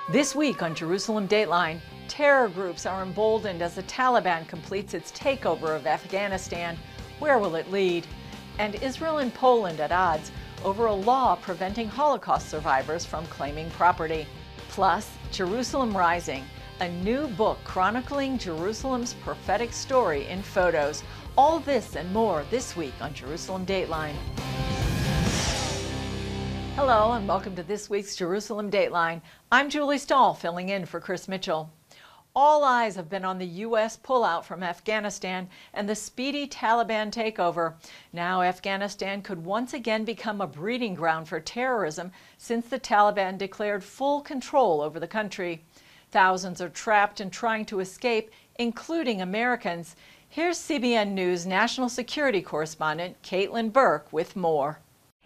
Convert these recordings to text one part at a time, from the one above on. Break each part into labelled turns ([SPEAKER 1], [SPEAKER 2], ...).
[SPEAKER 1] This week on Jerusalem Dateline, terror groups are emboldened as the Taliban completes its takeover of Afghanistan. Where will it lead? And Israel and Poland at odds over a law preventing Holocaust survivors from claiming property. Plus, Jerusalem Rising, a new book chronicling Jerusalem's prophetic story in photos. All this and more this week on Jerusalem Dateline. Hello and welcome to this week's Jerusalem Dateline. I'm Julie Stahl, filling in for Chris Mitchell. All eyes have been on the U.S. pullout from Afghanistan and the speedy Taliban takeover. Now Afghanistan could once again become a breeding ground for terrorism since the Taliban declared full control over the country. Thousands are trapped and trying to escape, including Americans. Here's CBN News national security correspondent Caitlin Burke with more.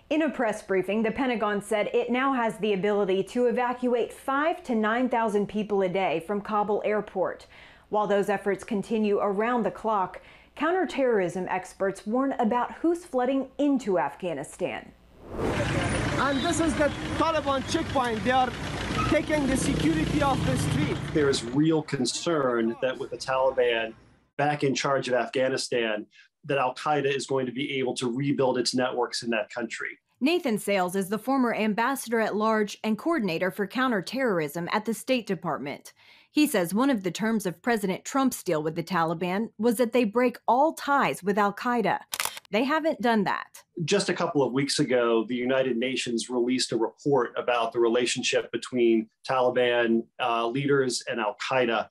[SPEAKER 2] In a press briefing, the Pentagon said it now has the ability to evacuate 5,000 to 9,000 people a day from Kabul airport. While those efforts continue around the clock, counterterrorism experts warn about who's flooding into Afghanistan.
[SPEAKER 3] And this is the Taliban checkpoint. They are taking the security off the street.
[SPEAKER 4] There is real concern that with the Taliban back in charge of Afghanistan, that al-Qaeda is going to be able to rebuild its networks in that country.
[SPEAKER 2] Nathan Sales is the former ambassador-at-large and coordinator for counterterrorism at the State Department. He says one of the terms of President Trump's deal with the Taliban was that they break all ties with al-Qaeda. They haven't done that.
[SPEAKER 4] Just a couple of weeks ago, the United Nations released a report about the relationship between Taliban leaders and al-Qaeda.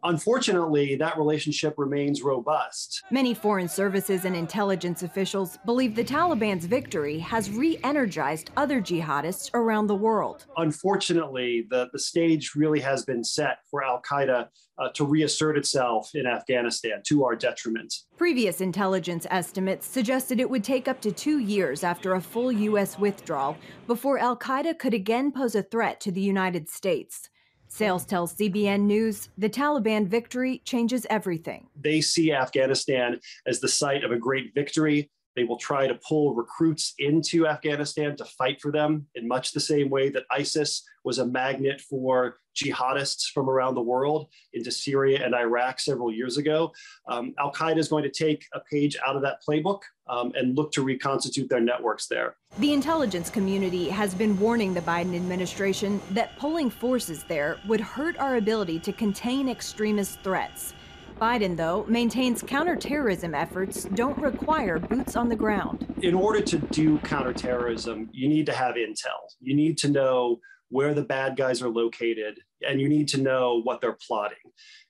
[SPEAKER 4] Unfortunately, that relationship remains robust.
[SPEAKER 2] Many foreign services and intelligence officials believe the Taliban's victory has re-energized other jihadists around the world.
[SPEAKER 4] Unfortunately, the stage really has been set for al-Qaeda to reassert itself in Afghanistan, to our detriment.
[SPEAKER 2] Previous intelligence estimates suggested it would take up to 2 years after a full U.S. withdrawal before al-Qaeda could again pose a threat to the United States. Sales tells CBN News the Taliban victory changes everything.
[SPEAKER 4] They see Afghanistan as the site of a great victory. They will try to pull recruits into Afghanistan to fight for them in much the same way that ISIS was a magnet for jihadists from around the world into Syria and Iraq several years ago. Al-Qaeda is going to take a page out of that playbook and look to reconstitute their networks there.
[SPEAKER 2] The intelligence community has been warning the Biden administration that pulling forces there would hurt our ability to contain extremist threats. Biden, though, maintains counterterrorism efforts don't require boots on the ground.
[SPEAKER 4] In order to do counterterrorism, you need to have intel. You need to know where the bad guys are located, and you need to know what they're plotting.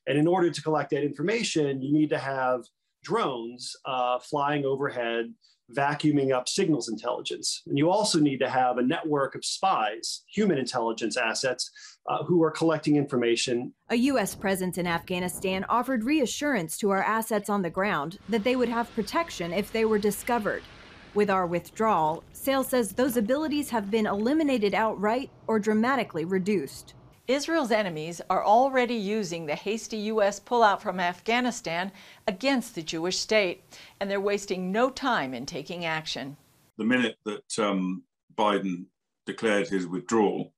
[SPEAKER 4] And in order to collect that information, you need to have drones flying overhead, vacuuming up signals intelligence. And you also need to have a network of spies, human intelligence assets, who are collecting information.
[SPEAKER 2] A U.S. presence in Afghanistan offered reassurance to our assets on the ground that they would have protection if they were discovered. With our withdrawal, Sales says those abilities have been eliminated outright or dramatically reduced.
[SPEAKER 1] Israel's enemies are already using the hasty U.S. pullout from Afghanistan against the Jewish state, and they're wasting no time in taking action.
[SPEAKER 5] The minute that Biden declared his withdrawal,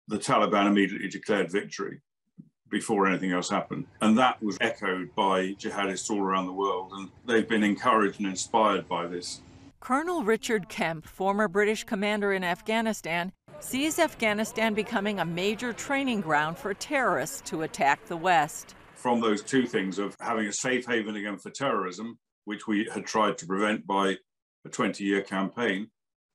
[SPEAKER 5] the Taliban immediately declared victory before anything else happened. And that was echoed by jihadists all around the world, and they've been encouraged and inspired by this.
[SPEAKER 1] Colonel Richard Kemp, former British commander in Afghanistan, sees Afghanistan becoming a major training ground for terrorists to attack the West.
[SPEAKER 5] From those two things of having a safe haven again for terrorism, which we had tried to prevent by a 20-year campaign,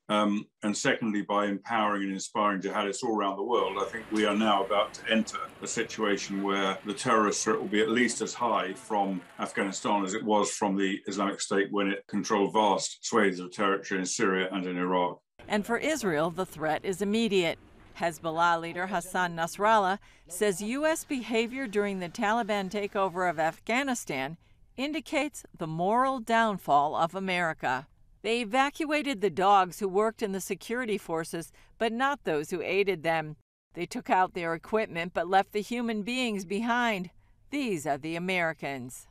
[SPEAKER 5] and secondly, by empowering and inspiring jihadists all around the world, I think we are now about to enter a situation where the terrorist threat will be at least as high from Afghanistan as it was from the Islamic State when it controlled vast swathes of territory in Syria and in Iraq.
[SPEAKER 1] And for Israel, the threat is immediate. Hezbollah leader Hassan Nasrallah says U.S. behavior during the Taliban takeover of Afghanistan indicates the moral downfall of America. They evacuated the dogs who worked in the security forces, but not those who aided them. They took out their equipment, but left the human beings behind. These are the Americans.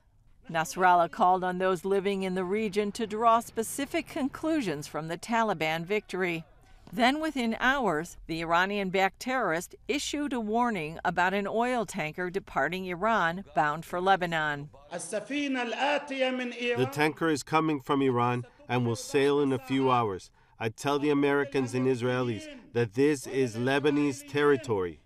[SPEAKER 1] Nasrallah called on those living in the region to draw specific conclusions from the Taliban victory. Then within hours, the Iranian-backed terrorist issued a warning about an oil tanker departing Iran bound for Lebanon.
[SPEAKER 6] The tanker is coming from Iran and will sail in a few hours. I tell the Americans and Israelis that this is Lebanese territory.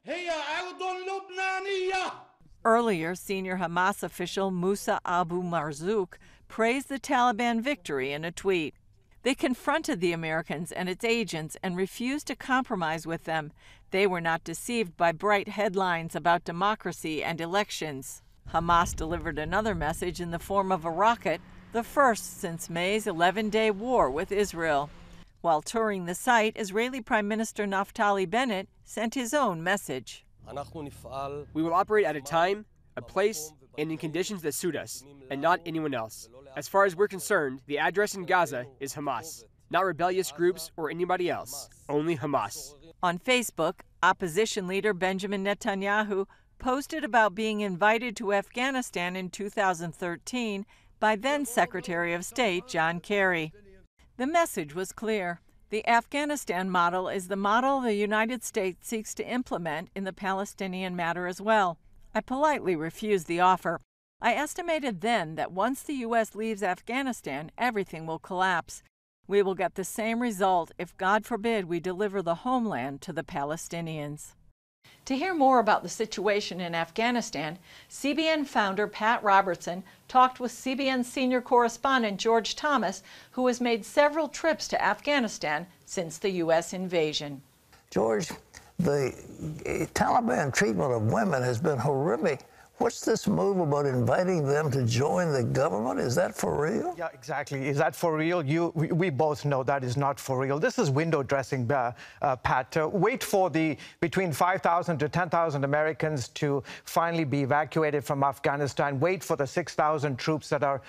[SPEAKER 1] Earlier, senior Hamas official Musa Abu Marzouk praised the Taliban victory in a tweet. They confronted the Americans and its agents and refused to compromise with them. They were not deceived by bright headlines about democracy and elections. Hamas delivered another message in the form of a rocket, the first since May's 11-day war with Israel. While touring the site, Israeli Prime Minister Naftali Bennett sent his own message.
[SPEAKER 7] We will operate at a time, a place, and in conditions that suit us, and not anyone else. As far as we're concerned, the address in Gaza is Hamas, not rebellious groups or anybody else, only Hamas.
[SPEAKER 1] On Facebook, opposition leader Benjamin Netanyahu posted about being invited to Afghanistan in 2013 by then Secretary of State John Kerry. The message was clear. The Afghanistan model is the model the United States seeks to implement in the Palestinian matter as well. I politely refused the offer. I estimated then that once the U.S. leaves Afghanistan, everything will collapse. We will get the same result if, God forbid, we deliver the homeland to the Palestinians. To hear more about the situation in Afghanistan, CBN founder Pat Robertson talked with CBN senior correspondent George Thomas, who has made several trips to Afghanistan since the U.S. invasion.
[SPEAKER 8] George, the Taliban treatment of women has been horrific. What's this move about inviting them to join the government? Is that for real?
[SPEAKER 9] Yeah, exactly. Is that for real? We both know that is not for real. This is window dressing, Pat. Wait for the between 5,000 to 10,000 Americans to finally be evacuated from Afghanistan. Wait for the 6,000 troops that are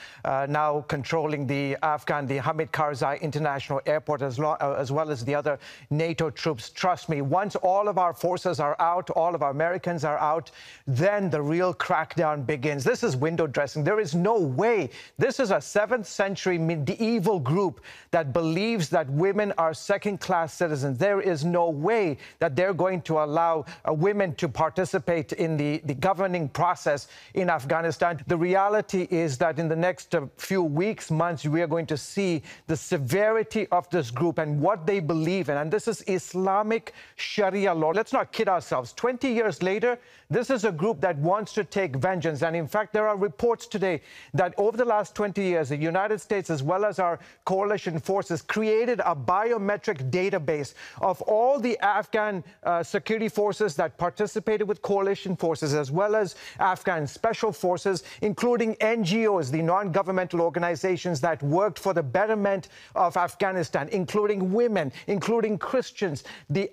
[SPEAKER 9] now controlling the Hamid Karzai International Airport, as well as the other NATO troops. Trust me, once all of our forces are out, all of our Americans are out, then the real crackdown begins. This is window dressing. There is no way. This is a 7th century medieval group that believes that women are second-class citizens. There is no way that they're going to allow women to participate in the governing process in Afghanistan. The reality is that in the next few weeks, months, we are going to see the severity of this group and what they believe in. And this is Islamic Sharia law. Let's not kid ourselves. 20 years later, this is a group that wants to take vengeance. And in fact, there are reports today that over the last 20 years, the United States, as well as our coalition forces, created a biometric database of all the Afghan security forces that participated with coalition forces, as well as Afghan special forces, including NGOs, the non-governmental organizations that worked for the betterment of Afghanistan, including women, including Christians. The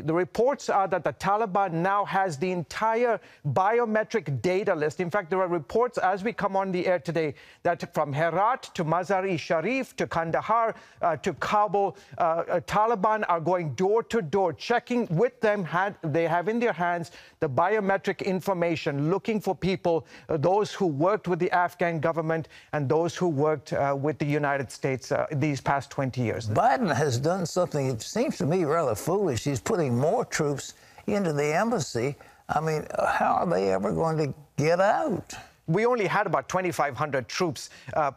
[SPEAKER 9] reports are that the Taliban now has the entire biometric data list. In fact, there are reports as we come on the air today that from Herat to Mazar-e-Sharif to Kandahar to Kabul, Taliban are going door to door, checking with them. They have in their hands the biometric information, looking for people, those who worked with the Afghan government and those who worked with the United States these past 20 years.
[SPEAKER 8] Biden has done something, it seems to me, rather foolish. He's putting more troops into the embassy. I mean, how are they ever going to get out?
[SPEAKER 9] We only had about 2,500 troops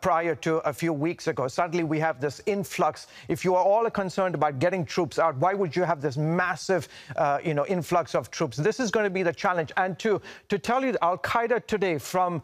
[SPEAKER 9] prior to a few weeks ago. Suddenly we have this influx. If you are all concerned about getting troops out, why would you have this massive, influx of troops? This is going to be the challenge. And to tell you, Al-Qaeda today, from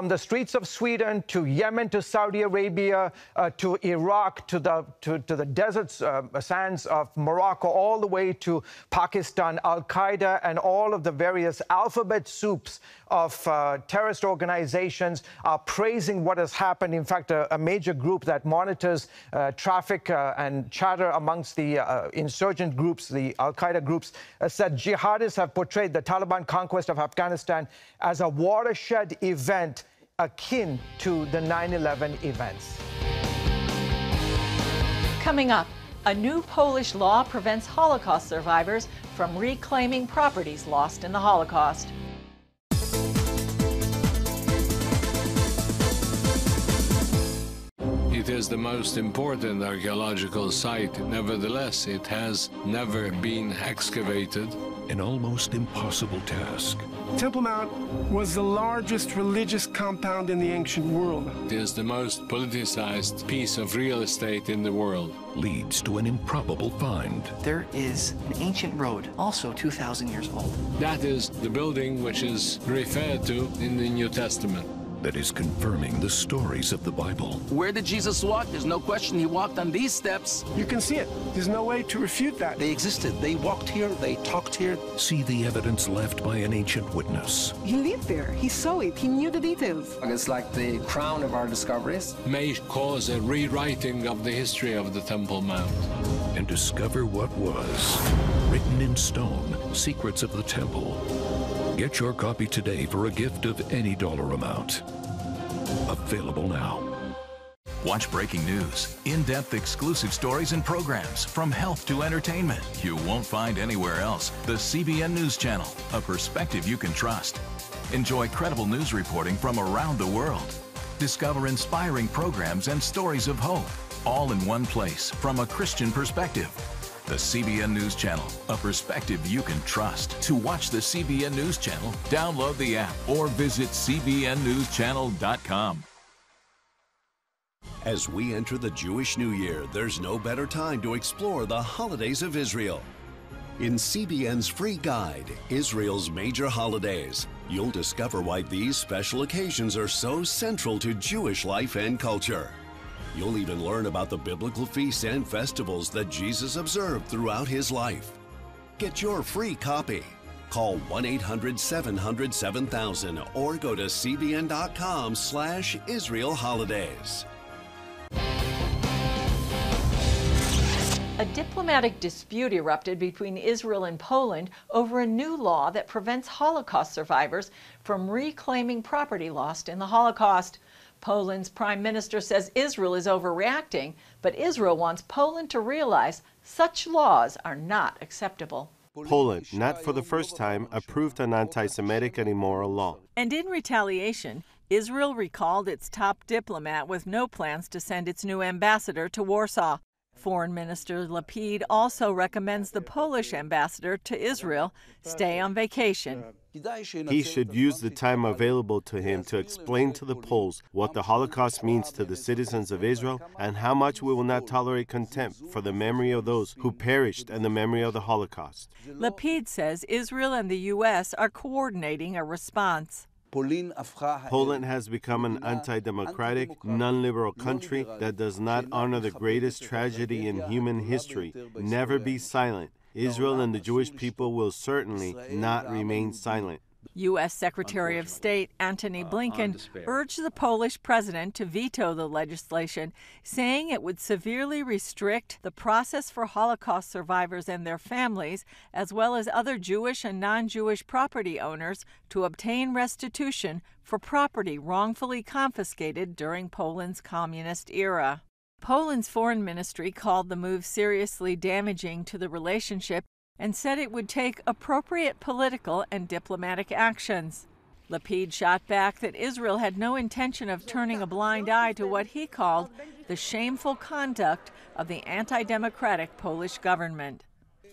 [SPEAKER 9] the streets of Sweden to Yemen to Saudi Arabia to Iraq to the deserts, sands of Morocco, all the way to Pakistan, Al-Qaeda and all of the various alphabet soups of terrorist organizations are praising what has happened. In fact, a major group that monitors traffic and chatter amongst the insurgent groups, the Al-Qaeda groups, said jihadists have portrayed the Taliban conquest of Afghanistan as a watershed event akin to the 9/11 events.
[SPEAKER 1] Coming up, a new Polish law prevents Holocaust survivors from reclaiming properties lost in the Holocaust.
[SPEAKER 10] It is the most important archaeological site. Nevertheless, it has never been excavated.
[SPEAKER 11] An almost impossible task.
[SPEAKER 3] Temple Mount was the largest religious compound in the ancient world.
[SPEAKER 10] It is the most politicized piece of real estate in the world.
[SPEAKER 11] Leads to an improbable find.
[SPEAKER 12] There is an ancient road, also 2,000 years old.
[SPEAKER 10] That is the building which is referred to in the New Testament.
[SPEAKER 11] That is confirming the stories of the Bible.
[SPEAKER 13] Where did Jesus walk? There's no question he walked on these steps.
[SPEAKER 3] You can see it. There's no way to refute that.
[SPEAKER 13] They existed. They walked here. They talked here.
[SPEAKER 11] See the evidence left by an ancient witness.
[SPEAKER 14] He lived there. He saw it. He knew the details.
[SPEAKER 12] It's like the crown of our discoveries.
[SPEAKER 10] May cause a rewriting of the history of the Temple Mount.
[SPEAKER 11] And discover what was. Written in stone, Secrets of the Temple. Get your copy today for a gift of any dollar amount. Available now.
[SPEAKER 15] Watch breaking news, in-depth exclusive stories and programs from health to entertainment you won't find anywhere else. The CBN News Channel, a perspective you can trust. Enjoy credible news reporting from around the world. Discover inspiring programs and stories of hope, all in one place from a Christian perspective. The CBN News Channel, a perspective you can trust. To watch the CBN News Channel, download the app or visit cbnnewschannel.com.
[SPEAKER 16] As we enter the Jewish New Year, there's no better time to explore the holidays of Israel. In CBN's free guide, Israel's Major Holidays, you'll discover why these special occasions are so central to Jewish life and culture. You'll even learn about the biblical feasts and festivals that Jesus observed throughout his life. Get your free copy. Call 1-800-700-7000 or go to cbn.com/Israel Holidays.
[SPEAKER 1] A diplomatic dispute erupted between Israel and Poland over a new law that prevents Holocaust survivors from reclaiming property lost in the Holocaust. Poland's prime minister says Israel is overreacting, but Israel wants Poland to realize such laws are not acceptable.
[SPEAKER 6] Poland, not for the first time, approved an anti-Semitic and immoral law.
[SPEAKER 1] And in retaliation, Israel recalled its top diplomat with no plans to send its new ambassador to Warsaw. Foreign Minister Lapid also recommends the Polish ambassador to Israel stay on vacation.
[SPEAKER 6] He should use the time available to him to explain to the Poles what the Holocaust means to the citizens of Israel and how much we will not tolerate contempt for the memory of those who perished and the memory of the Holocaust.
[SPEAKER 1] Lapid says Israel and the U.S. are coordinating a response.
[SPEAKER 6] Poland has become an anti-democratic, non-liberal country that does not honor the greatest tragedy in human history. Never be silent. Israel and the Jewish people will certainly not remain silent.
[SPEAKER 1] U.S. Secretary of State Antony Blinken urged the Polish president to veto the legislation, saying it would severely restrict the process for Holocaust survivors and their families, as well as other Jewish and non-Jewish property owners, to obtain restitution for property wrongfully confiscated during Poland's communist era. Poland's foreign ministry called the move seriously damaging to the relationship and said it would take appropriate political and diplomatic actions. Lapid shot back that Israel had no intention of turning a blind eye to what he called the shameful conduct of the anti-democratic Polish government.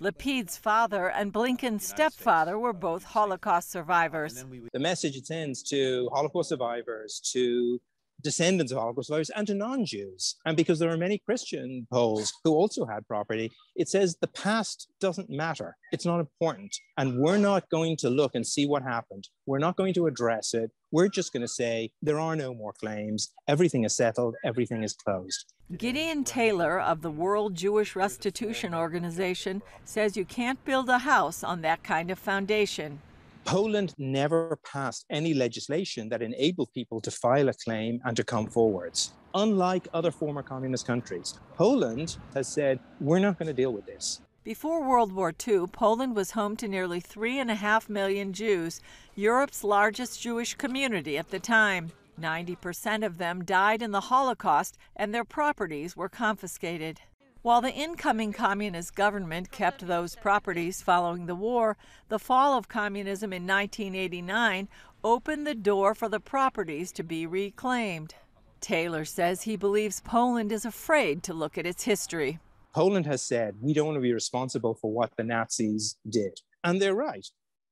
[SPEAKER 1] Lapid's father and Blinken's stepfather were both Holocaust survivors.
[SPEAKER 17] The message it sends to Holocaust survivors, to descendants of Holocaust survivors, and to non-Jews. And because there are many Christian Poles who also had property, it says the past doesn't matter. It's not important. And we're not going to look and see what happened. We're not going to address it. We're just going to say there are no more claims. Everything is settled. Everything is closed.
[SPEAKER 1] Gideon Taylor of the World Jewish Restitution Organization says you can't build a house on that kind of foundation.
[SPEAKER 17] Poland never passed any legislation that enabled people to file a claim and to come forwards. Unlike other former communist countries, Poland has said, we're not going to deal with this.
[SPEAKER 1] Before World War II, Poland was home to nearly 3.5 million Jews, Europe's largest Jewish community at the time. 90% of them died in the Holocaust, and their properties were confiscated. While the incoming communist government kept those properties following the war, the fall of communism in 1989 opened the door for the properties to be reclaimed. Taylor says he believes Poland is afraid to look at its history.
[SPEAKER 17] Poland has said, we don't want to be responsible for what the Nazis did. And they're right.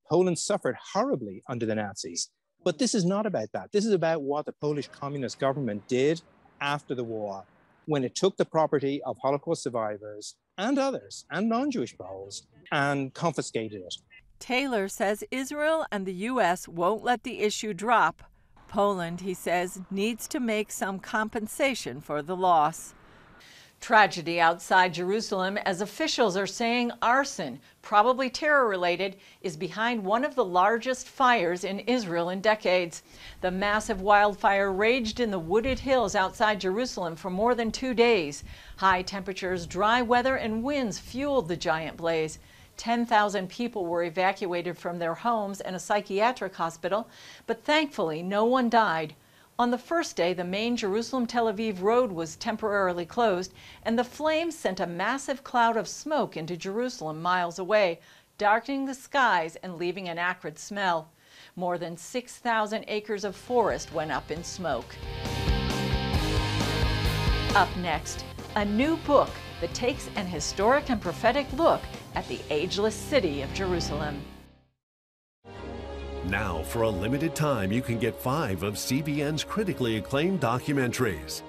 [SPEAKER 17] Poland suffered horribly under the Nazis. But this is not about that. This is about what the Polish communist government did after the war, when it took the property of Holocaust survivors and others, and non-Jewish Poles, and confiscated it.
[SPEAKER 1] Taylor says Israel and the U.S. won't let the issue drop. Poland, he says, needs to make some compensation for the loss. Tragedy outside Jerusalem as officials are saying arson, probably terror-related, is behind one of the largest fires in Israel in decades. The massive wildfire raged in the wooded hills outside Jerusalem for more than 2 days. High temperatures, dry weather, and winds fueled the giant blaze. 10,000 people were evacuated from their homes and a psychiatric hospital, but thankfully no one died. On the first day, the main Jerusalem-Tel Aviv road was temporarily closed, and the flames sent a massive cloud of smoke into Jerusalem miles away, darkening the skies and leaving an acrid smell. More than 6,000 acres of forest went up in smoke. Up next, a new book that takes an historic and prophetic look at the ageless city of Jerusalem.
[SPEAKER 16] Now, for a limited time, you can get 5 of CBN's critically acclaimed documentaries.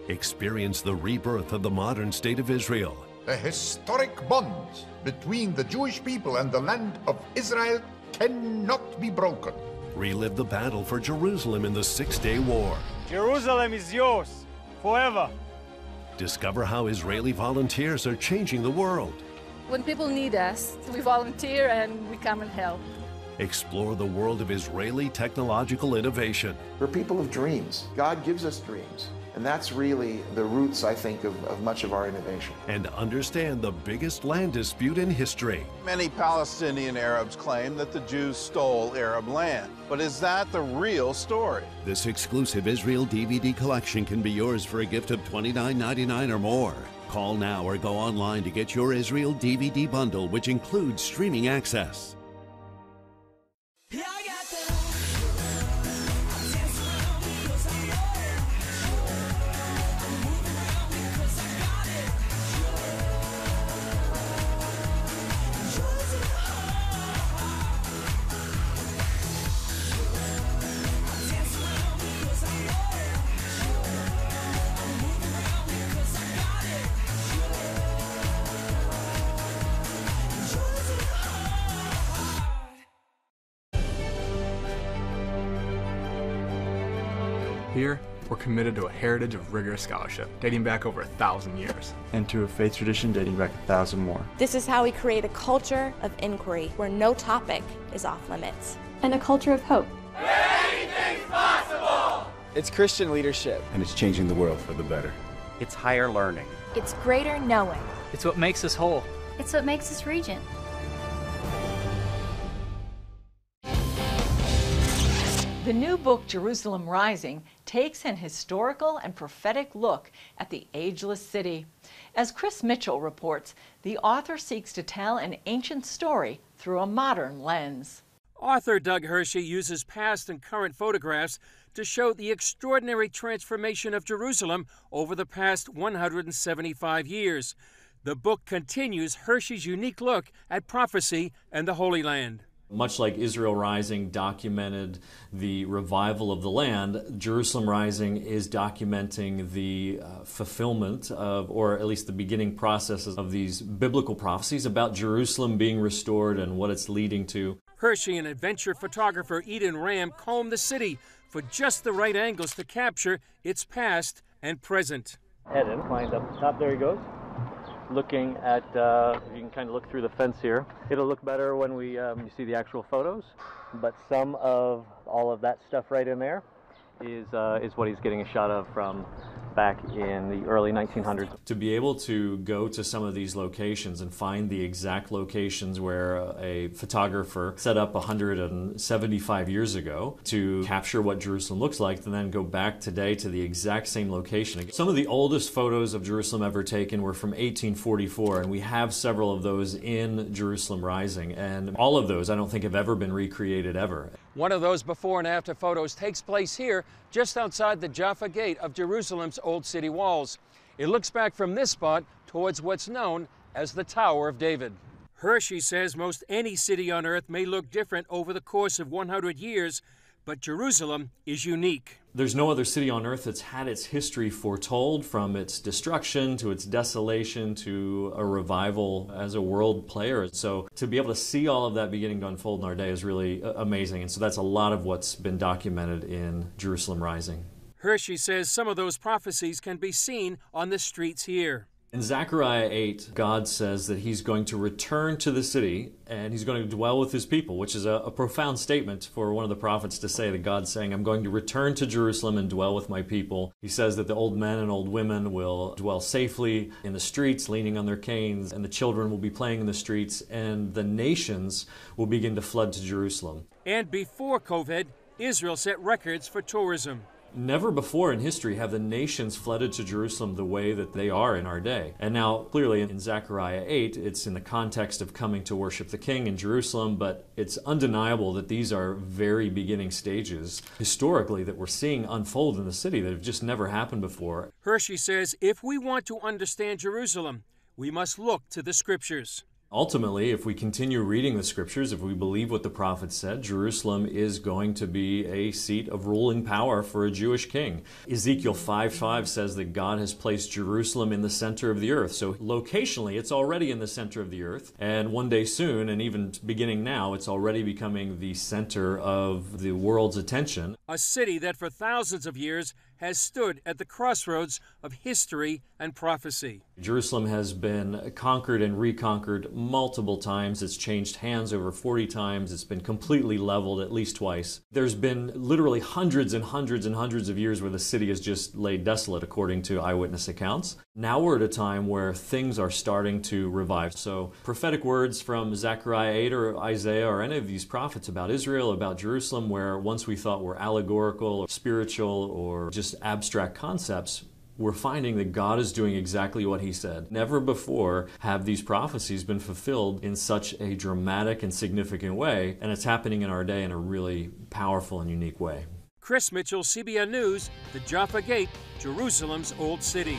[SPEAKER 16] Experience the rebirth of the modern state of Israel.
[SPEAKER 18] The historic bond between the Jewish people and the land of Israel cannot be broken.
[SPEAKER 16] Relive the battle for Jerusalem in the Six-Day War.
[SPEAKER 19] Jerusalem is yours, forever.
[SPEAKER 16] Discover how Israeli volunteers are changing the world.
[SPEAKER 20] When people need us, we volunteer and we come and help.
[SPEAKER 16] Explore the world of Israeli technological innovation.
[SPEAKER 21] We're people of dreams. God gives us dreams. And that's really the roots, I think, of much of our innovation.
[SPEAKER 16] And understand the biggest land dispute in history.
[SPEAKER 22] Many Palestinian Arabs claim that the Jews stole Arab land. But is that the real story?
[SPEAKER 16] This exclusive Israel DVD collection can be yours for a gift of $29.99 or more. Call now or go online to get your Israel DVD bundle, which includes streaming access.
[SPEAKER 23] Here, we're committed to a heritage of rigorous scholarship, dating back over 1,000 years.
[SPEAKER 24] And to a faith tradition dating back 1,000 more.
[SPEAKER 25] This is how we create a culture of inquiry where no topic is off limits.
[SPEAKER 26] And a culture of hope.
[SPEAKER 27] Anything's possible!
[SPEAKER 24] It's Christian leadership.
[SPEAKER 28] And it's changing the world for the better.
[SPEAKER 29] It's higher learning.
[SPEAKER 30] It's greater knowing.
[SPEAKER 31] It's what makes us whole.
[SPEAKER 30] It's what makes us regent.
[SPEAKER 1] The new book, Jerusalem Rising, takes an historical and prophetic look at the ageless city. As Chris Mitchell reports, the author seeks to tell an ancient story through a modern lens.
[SPEAKER 32] Author Doug Hershey uses past and current photographs to show the extraordinary transformation of Jerusalem over the past 175 years. The book continues Hershey's unique look at prophecy and the Holy Land.
[SPEAKER 33] Much like Israel Rising documented the revival of the land, Jerusalem Rising is documenting the fulfillment of, or at least the beginning processes of these biblical prophecies about Jerusalem being restored and what it's leading to.
[SPEAKER 32] Hershey and adventure photographer Eden Ram comb the city for just the right angles to capture its past and present.
[SPEAKER 34] Eden climbed up the top, there he goes. Looking at, you can kind of look through the fence here. It'll look better when you see the actual photos, but some of all of that stuff right in there is what he's getting a shot of from back in the early 1900s.
[SPEAKER 33] To be able to go to some of these locations and find the exact locations where a photographer set up 175 years ago to capture what Jerusalem looks like, and then go back today to the exact same location. Some of the oldest photos of Jerusalem ever taken were from 1844, and we have several of those in Jerusalem Rising, and all of those I don't think have ever been recreated ever.
[SPEAKER 32] One of those before and after photos takes place here, just outside the Jaffa Gate of Jerusalem's old city walls. It looks back from this spot towards what's known as the Tower of David. Hershey says most any city on earth may look different over the course of 100 years, but Jerusalem is unique.
[SPEAKER 33] There's no other city on earth that's had its history foretold, from its destruction to its desolation to a revival as a world player. So to be able to see all of that beginning to unfold in our day is really amazing. And so that's a lot of what's been documented in Jerusalem Rising.
[SPEAKER 32] Hershey says some of those prophecies can be seen on the streets here.
[SPEAKER 33] In Zechariah 8, God says that he's going to return to the city and he's going to dwell with his people, which is a profound statement for one of the prophets to say, that God's saying, I'm going to return to Jerusalem and dwell with my people. He says that the old men and old women will dwell safely in the streets, leaning on their canes, and the children will be playing in the streets, and the nations will begin to flood to Jerusalem.
[SPEAKER 32] And before COVID, Israel set records for tourism.
[SPEAKER 33] Never before in history have the nations flooded to Jerusalem the way that they are in our day. And now, clearly in Zechariah 8, it's in the context of coming to worship the King in Jerusalem, but it's undeniable that these are very beginning stages, historically, that we're seeing unfold in the city that have just never happened before.
[SPEAKER 32] Hershey says if we want to understand Jerusalem, we must look to the Scriptures.
[SPEAKER 33] Ultimately, if we continue reading the Scriptures, if we believe what the prophets said, Jerusalem is going to be a seat of ruling power for a Jewish king. Ezekiel 5:5 says that God has placed Jerusalem in the center of the earth. So locationally, it's already in the center of the earth. And one day soon, and even beginning now, it's already becoming the center of the world's attention.
[SPEAKER 32] A city that for thousands of years has stood at the crossroads of history and prophecy.
[SPEAKER 33] Jerusalem has been conquered and reconquered multiple times. It's changed hands over 40 times. It's been completely leveled at least twice. There's been literally hundreds and hundreds and hundreds of years where the city has just laid desolate, according to eyewitness accounts. Now we're at a time where things are starting to revive. So prophetic words from Zechariah 8 or Isaiah or any of these prophets about Israel, about Jerusalem, where once we thought were allegorical or spiritual or just abstract concepts, we're finding that God is doing exactly what he said. Never before have these prophecies been fulfilled in such a dramatic and significant way, and it's happening in our day in a really powerful and unique way.
[SPEAKER 32] Chris Mitchell, CBN News, the Jaffa Gate, Jerusalem's Old City.